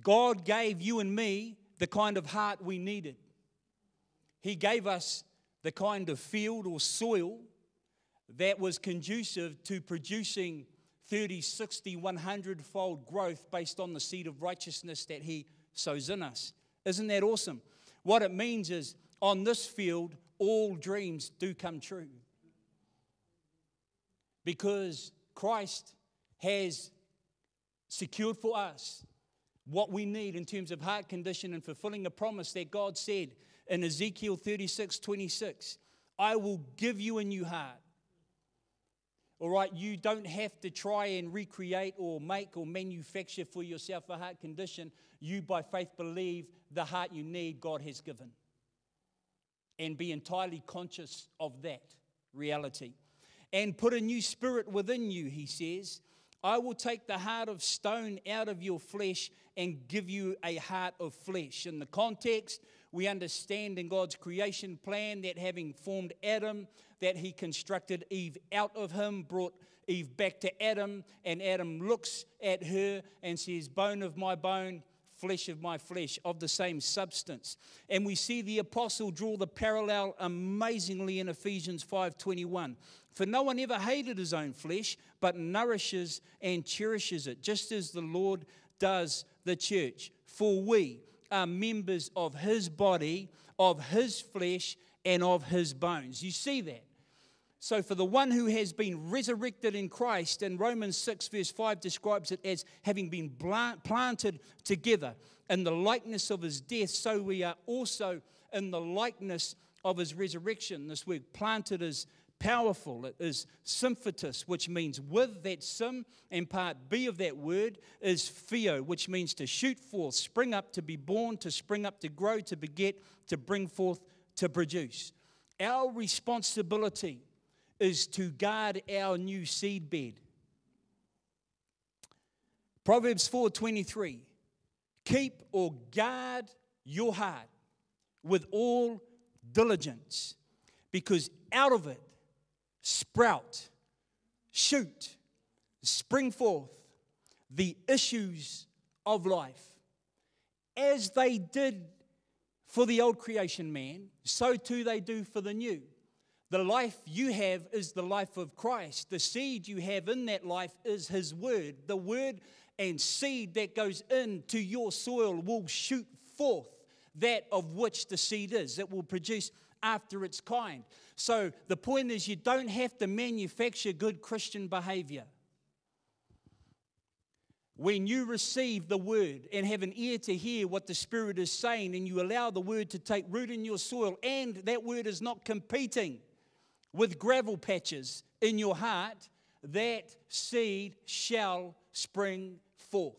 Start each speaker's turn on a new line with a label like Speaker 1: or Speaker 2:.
Speaker 1: God gave you and me the kind of heart we needed. He gave us the kind of field or soil that was conducive to producing 30, 60, 100-fold growth based on the seed of righteousness that He sows in us. Isn't that awesome? What it means is, on this field, all dreams do come true. Because Christ has secured for us what we need in terms of heart condition and fulfilling a promise that God said in Ezekiel 36:26. I will give you a new heart. All right, you don't have to try and recreate or make or manufacture for yourself a heart condition. You, by faith, believe the heart you need, God has given. And be entirely conscious of that reality. And put a new spirit within you, He says. I will take the heart of stone out of your flesh and give you a heart of flesh. In the context, we understand in God's creation plan that having formed Adam, that He constructed Eve out of him, brought Eve back to Adam, and Adam looks at her and says, bone of my bone, flesh of my flesh, of the same substance. And we see the apostle draw the parallel amazingly in Ephesians 5:21. For no one ever hated his own flesh, but nourishes and cherishes it, just as the Lord does the church. For we are members of His body, of His flesh, and of His bones. You see that? So for the one who has been resurrected in Christ, and Romans 6 verse 5 describes it as having been planted together in the likeness of His death, so we are also in the likeness of His resurrection. This word planted is powerful. It is symphytus, which means with. That sim, and part B of that word is theo, which means to shoot forth, spring up, to be born, to spring up, to grow, to beget, to bring forth, to produce. Our responsibility is to guard our new seed bed. Proverbs 4:23. Keep or guard your heart with all diligence, because out of it sprout, shoot, spring forth the issues of life. As they did for the old creation man, so too they do for the new. The life you have is the life of Christ. The seed you have in that life is His word. The word and seed that goes into your soil will shoot forth that of which the seed is. It will produce after its kind. So the point is, you don't have to manufacture good Christian behavior. When you receive the word and have an ear to hear what the Spirit is saying, and you allow the word to take root in your soil, and that word is not competing with gravel patches in your heart, that seed shall spring forth.